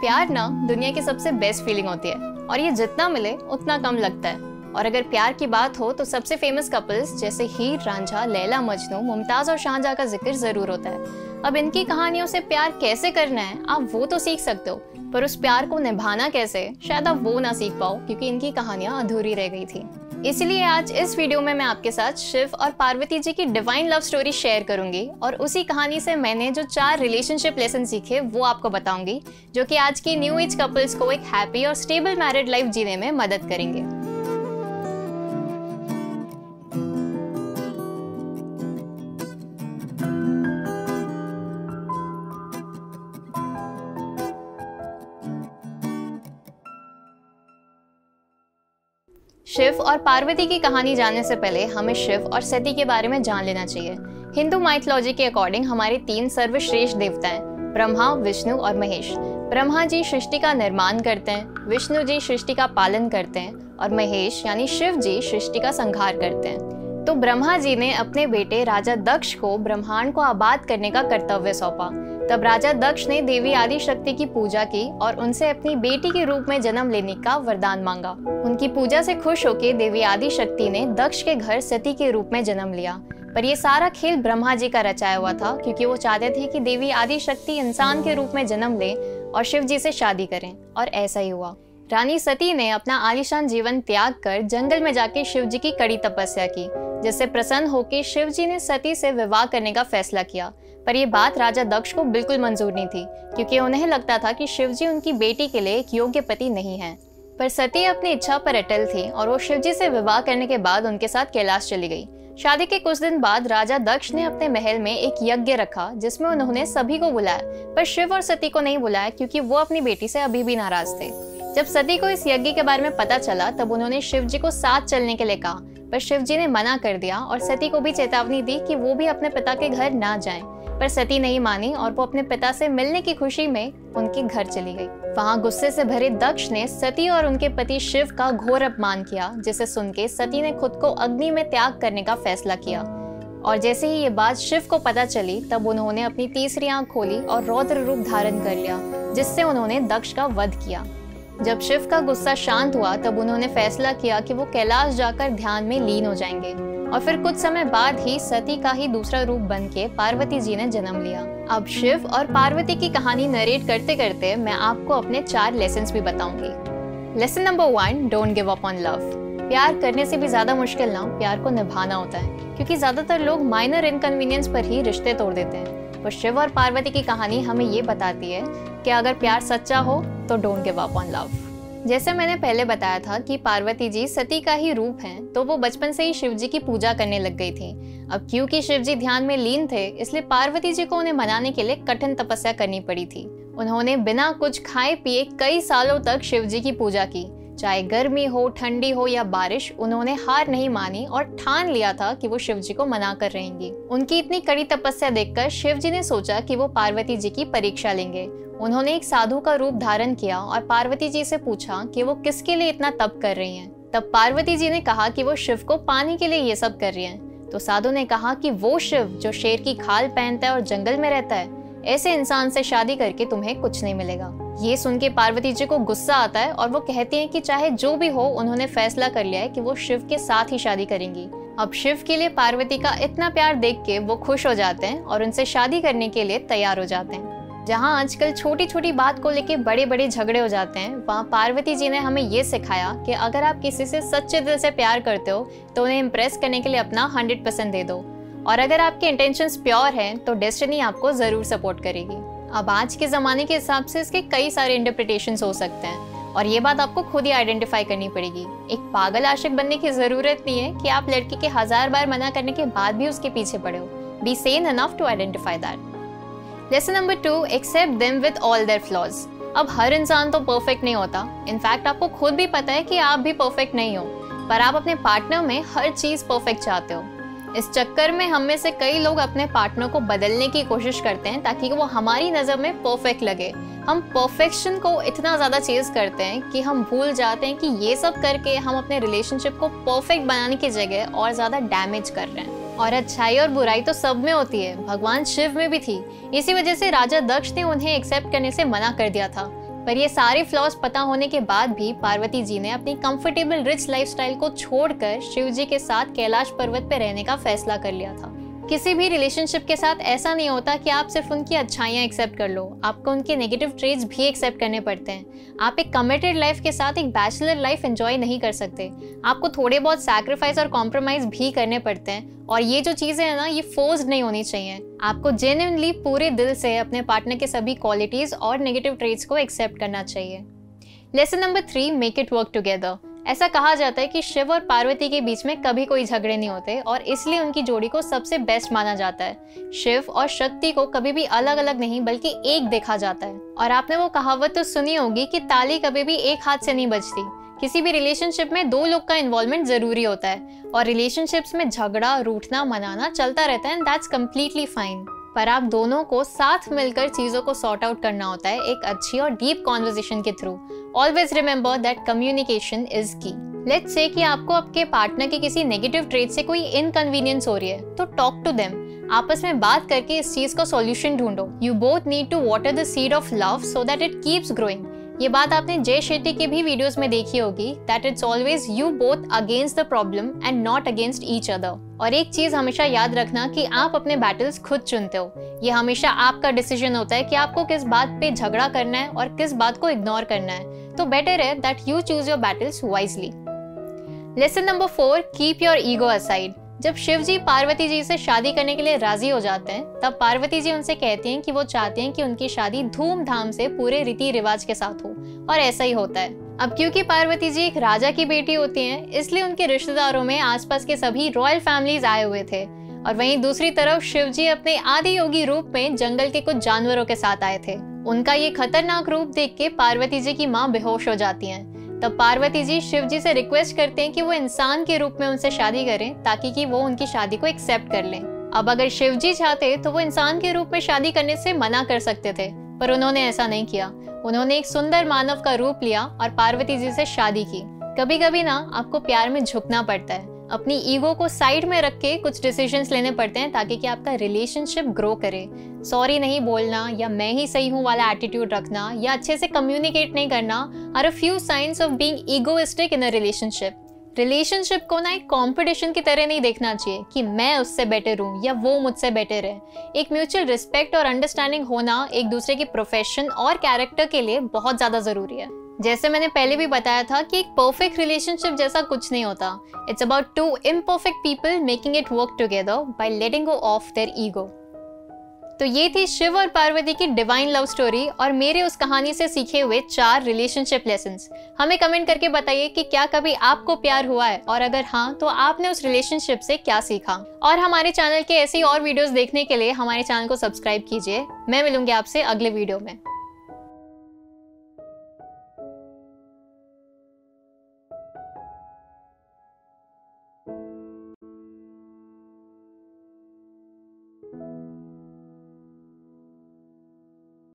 प्यार ना दुनिया की सबसे बेस्ट फीलिंग होती है और ये जितना मिले उतना कम लगता है। और अगर प्यार की बात हो तो सबसे फेमस कपल्स जैसे हीर रांझा, लैला मजनू, मुमताज और शाहजहां का जिक्र जरूर होता है। अब इनकी कहानियों से प्यार कैसे करना है आप वो तो सीख सकते हो, पर उस प्यार को निभाना कैसे शायद आप वो ना सीख पाओ, क्योंकि इनकी कहानियां अधूरी रह गई थी। इसलिए आज इस वीडियो में मैं आपके साथ शिव और पार्वती जी की डिवाइन लव स्टोरी शेयर करूंगी और उसी कहानी से मैंने जो 4 रिलेशनशिप लेसन सीखे वो आपको बताऊंगी, जो कि आज की न्यू एज कपल्स को एक हैप्पी और स्टेबल मैरिड लाइफ जीने में मदद करेंगे। शिव और पार्वती की कहानी जानने से पहले हमें शिव और सती के बारे में जान लेना चाहिए। हिंदू माइथोलॉजी के अकॉर्डिंग हमारे 3 सर्वश्रेष्ठ देवता हैं, ब्रह्मा, विष्णु और महेश। ब्रह्मा जी सृष्टि का निर्माण करते हैं, विष्णु जी सृष्टि का पालन करते हैं और महेश यानी शिव जी सृष्टि का संहार करते हैं। तो ब्रह्मा जी ने अपने बेटे राजा दक्ष को ब्रह्मांड को आबाद करने का कर्तव्य सौंपा। तब राजा दक्ष ने देवी आदि शक्ति की पूजा की और उनसे अपनी बेटी के रूप में जन्म लेने का वरदान मांगा। उनकी पूजा से खुश होकर देवी आदि शक्ति ने दक्ष के घर सती के रूप में जन्म लिया। पर यह सारा खेल ब्रह्मा जी का रचाया हुआ था, क्योंकि वो चाहते थे कि देवी आदि शक्ति इंसान के रूप में जन्म ले और शिव जी से शादी करें, और ऐसा ही हुआ। रानी सती ने अपना आलीशान जीवन त्याग कर जंगल में जाके शिव जी की कड़ी तपस्या की, जिससे प्रसन्न होकर शिव जी ने सती से विवाह करने का फैसला किया। पर यह बात राजा दक्ष को बिल्कुल मंजूर नहीं थी, क्योंकि उन्हें लगता था कि शिव जी उनकी बेटी के लिए एक योग्य पति नहीं है। पर सती अपनी इच्छा पर अटल थी और वो शिव जी से विवाह करने के बाद उनके साथ कैलाश चली गई। शादी के कुछ दिन बाद राजा दक्ष ने अपने महल में एक यज्ञ रखा, जिसमें उन्होंने सभी को बुलाया, पर शिव और सती को नहीं बुलाया, क्योंकि वो अपनी बेटी से अभी भी नाराज थे। जब सती को इस यज्ञ के बारे में पता चला तब उन्होंने शिव जी को साथ चलने के लिए कहा, पर शिव जी ने मना कर दिया और सती को भी चेतावनी दी कि वो भी अपने पिता के घर ना जाएं। पर सती नहीं मानी और वो अपने पिता से मिलने की खुशी में उनके घर चली गई। वहां गुस्से से भरे दक्ष ने सती और उनके पति शिव का घोर अपमान किया, जिसे सुन के सती ने खुद को अग्नि में त्याग करने का फैसला किया। और जैसे ही ये बात शिव को पता चली तब उन्होंने अपनी तीसरी आंख खोली और रौद्र रूप धारण कर लिया, जिससे उन्होंने दक्ष का वध किया। जब शिव का गुस्सा शांत हुआ तब उन्होंने फैसला किया कि वो कैलाश जाकर ध्यान में लीन हो जाएंगे, और फिर कुछ समय बाद ही सती का ही दूसरा रूप बन के पार्वती जी ने जन्म लिया। अब शिव और पार्वती की कहानी नरेट करते करते मैं आपको अपने 4 लेसन्स भी बताऊंगी। Lesson number 1, don't give up on love. प्यार करने से भी ज्यादा मुश्किल ना प्यार को निभाना होता है, क्योंकि ज्यादातर लोग माइनर इनकन्वीनियंस पर ही रिश्ते तोड़ देते हैं। पर शिव और पार्वती की कहानी हमें ये बताती है कि अगर प्यार सच्चा हो तो don't give up on love. जैसे मैंने पहले बताया था कि पार्वती जी सती का ही रूप हैं, तो वो बचपन से ही शिव जी की पूजा करने लग गई थी। अब क्योंकि शिव जी ध्यान में लीन थे, इसलिए पार्वती जी को उन्हें मनाने के लिए कठिन तपस्या करनी पड़ी थी। उन्होंने बिना कुछ खाए पिए कई सालों तक शिव जी की पूजा की। चाहे गर्मी हो, ठंडी हो या बारिश, उन्होंने हार नहीं मानी और ठान लिया था कि वो शिव जी को मना कर रहेंगी। उनकी इतनी कड़ी तपस्या देखकर शिव जी ने सोचा कि वो पार्वती जी की परीक्षा लेंगे। उन्होंने एक साधु का रूप धारण किया और पार्वती जी से पूछा कि वो किसके लिए इतना तप कर रही हैं। तब पार्वती जी ने कहा कि वो शिव को पाने के लिए ये सब कर रही हैं। तो साधु ने कहा कि वो शिव जो शेर की खाल पहनता है और जंगल में रहता है, ऐसे इंसान से शादी करके तुम्हें कुछ नहीं मिलेगा। ये सुन के पार्वती जी को गुस्सा आता है और वो कहती हैं कि चाहे जो भी हो, उन्होंने फैसला कर लिया है कि वो शिव के साथ ही शादी करेंगी। अब शिव के लिए पार्वती का इतना प्यार देख के वो खुश हो जाते हैं और उनसे शादी करने के लिए तैयार हो जाते हैं। जहाँ आजकल छोटी छोटी बात को लेके बड़े बड़े झगड़े हो जाते हैं, वहाँ पार्वती जी ने हमें ये सिखाया कि अगर आप किसी से सच्चे दिल से प्यार करते हो तो उन्हें इम्प्रेस करने के लिए अपना 100% दे दो, और अगर आपके इंटेंशंस प्योर हैं तो डेस्टिनी आपको जरूर सपोर्ट करेगी। अब आज के ज़माने के हिसाब से इसके कई सारे इंटरप्रिटेशंस हो सकते हैं, और ये बात आपको खुद ही आइडेंटिफाई करनी पड़ेगी। एक पागल आशिक बनने की ज़रूरत नहीं है कि आप लड़की के 1000 बार मना करने के बाद भी उसके पीछे पड़े हो। Be sane enough to identify that. Lesson number 2, accept them with all their flaws. अब हर इंसान तो परफेक्ट नहीं होता। इनफैक्ट आपको खुद भी पता है कि आप भी परफेक्ट नहीं हो, पर आप अपने पार्टनर में हर चीज़ परफेक्ट चाहते हो। इस चक्कर में हम में से कई लोग अपने पार्टनर को बदलने की कोशिश करते हैं ताकि वो हमारी नज़र में परफेक्ट लगे। हम परफेक्शन को इतना ज़्यादा चेज करते हैं कि हम भूल जाते हैं कि ये सब करके हम अपने रिलेशनशिप को परफेक्ट बनाने की जगह और ज़्यादा डैमेज कर रहे हैं। और अच्छाई और बुराई तो सब में होती है, भगवान शिव में भी थी। इसी वजह से राजा दक्ष ने उन्हें एक्सेप्ट करने से मना कर दिया था। पर ये सारे फ्लॉज पता होने के बाद भी पार्वती जी ने अपनी कंफर्टेबल रिच लाइफस्टाइल को छोड़कर शिव जी के साथ कैलाश पर्वत पर रहने का फैसला कर लिया था। किसी भी रिलेशनशिप के साथ ऐसा नहीं होता कि आप सिर्फ उनकी अच्छाइयाँ एक्सेप्ट कर लो, आपको उनके नेगेटिव ट्रेट्स भी एक्सेप्ट करने पड़ते हैं। आप एक कमिटेड लाइफ के साथ एक बैचलर लाइफ एंजॉय नहीं कर सकते, आपको थोड़े बहुत सैक्रिफाइस और कॉम्प्रोमाइज भी करने पड़ते हैं। और ये जो चीज़ें हैं ना, ये फोर्स्ड नहीं होनी चाहिए। आपको जेन्युइनली पूरे दिल से अपने पार्टनर के सभी क्वालिटीज़ और नेगेटिव ट्रेट्स को एक्सेप्ट करना चाहिए। Lesson number 3, make it work together. ऐसा कहा जाता है कि शिव और पार्वती के बीच में कभी कोई झगड़े नहीं होते और इसलिए उनकी जोड़ी को सबसे बेस्ट माना जाता है। शिव और शक्ति को कभी भी अलग अलग नहीं बल्कि एक देखा जाता है। और आपने वो कहावत तो सुनी होगी कि ताली कभी भी एक हाथ से नहीं बजती। किसी भी रिलेशनशिप में 2 लोग का इन्वॉल्वमेंट जरूरी होता है और रिलेशनशिप्स में झगड़ा, रूठना, मनाना चलता रहता है, एंड दैट्स कम्प्लीटली फाइन। पर आप दोनों को साथ मिलकर चीजों को सॉर्ट आउट करना होता है एक अच्छी और डीप कॉन्वर्सेशन के through. Always remember that communication is की। लेट्स से कि आपको आपके पार्टनर के किसी नेगेटिव ट्रेट से कोई इनकन्वीनियंस हो रही है, तो टॉक टू देम। आपस में बात करके इस चीज का सॉल्यूशन ढूंढो। You both need to water the seed of love so that it keeps growing. ये बात आपने जय शेट्टी के भी वीडियोस में देखी होगी, that it's always you both against the problem and not against each other. और एक चीज हमेशा याद रखना कि आप अपने बैटल्स खुद चुनते हो। ये हमेशा आपका डिसीजन होता है कि आपको किस बात पे झगड़ा करना है और किस बात को इग्नोर करना है। तो बेटर है that you choose your battles wisely. Lesson number 4, keep your ego aside. जब शिव जी पार्वती जी से शादी करने के लिए राजी हो जाते हैं, तब पार्वती जी उनसे कहती हैं कि वो चाहती हैं कि उनकी शादी धूमधाम से पूरे रीति रिवाज के साथ हो, और ऐसा ही होता है। अब क्योंकि पार्वती जी एक राजा की बेटी होती हैं, इसलिए उनके रिश्तेदारों में आसपास के सभी रॉयल फैमिलीज आए हुए थे। और वहीं दूसरी तरफ शिव जी अपने आदि योगी रूप में जंगल के कुछ जानवरों के साथ आए थे। उनका ये खतरनाक रूप देख के पार्वती जी की माँ बेहोश हो जाती हैं। तब पार्वती जी शिव जी से रिक्वेस्ट करते हैं कि वो इंसान के रूप में उनसे शादी करें, ताकि कि वो उनकी शादी को एक्सेप्ट कर लें। अब अगर शिव जी चाहते तो वो इंसान के रूप में शादी करने से मना कर सकते थे, पर उन्होंने ऐसा नहीं किया। उन्होंने एक सुंदर मानव का रूप लिया और पार्वती जी से शादी की। कभी कभी ना आपको प्यार में झुकना पड़ता है, अपनी ईगो को साइड में रख के कुछ डिसीजंस लेने पड़ते हैं ताकि कि आपका रिलेशनशिप ग्रो करे। सॉरी नहीं बोलना या मैं ही सही हूँ वाला एटीट्यूड रखना या अच्छे से कम्युनिकेट नहीं करना are a few signs of being egoistic in a relationship. Relationship को ना एक कंपटीशन की तरह नहीं देखना चाहिए कि मैं उससे बेटर हूँ या वो मुझसे बेटर है। एक म्यूचुअल रिस्पेक्ट और अंडरस्टैंडिंग होना एक दूसरे के प्रोफेशन और कैरेक्टर के लिए बहुत ज्यादा जरूरी है। जैसे मैंने पहले भी बताया था कि एक परफेक्ट रिलेशनशिप जैसा कुछ नहीं होता। It's about 2 imperfect people making it work together by letting go of their ego. तो ये थी शिव और पार्वती की डिवाइन लव स्टोरी और मेरे उस कहानी से सीखे हुए 4 रिलेशनशिप लेसन्स। हमें कमेंट करके बताइए कि क्या कभी आपको प्यार हुआ है, और अगर हाँ तो आपने उस रिलेशनशिप से क्या सीखा। और हमारे चैनल के ऐसी और वीडियोस देखने के लिए हमारे चैनल को सब्सक्राइब कीजिए। मैं मिलूंगी आपसे अगले वीडियो में।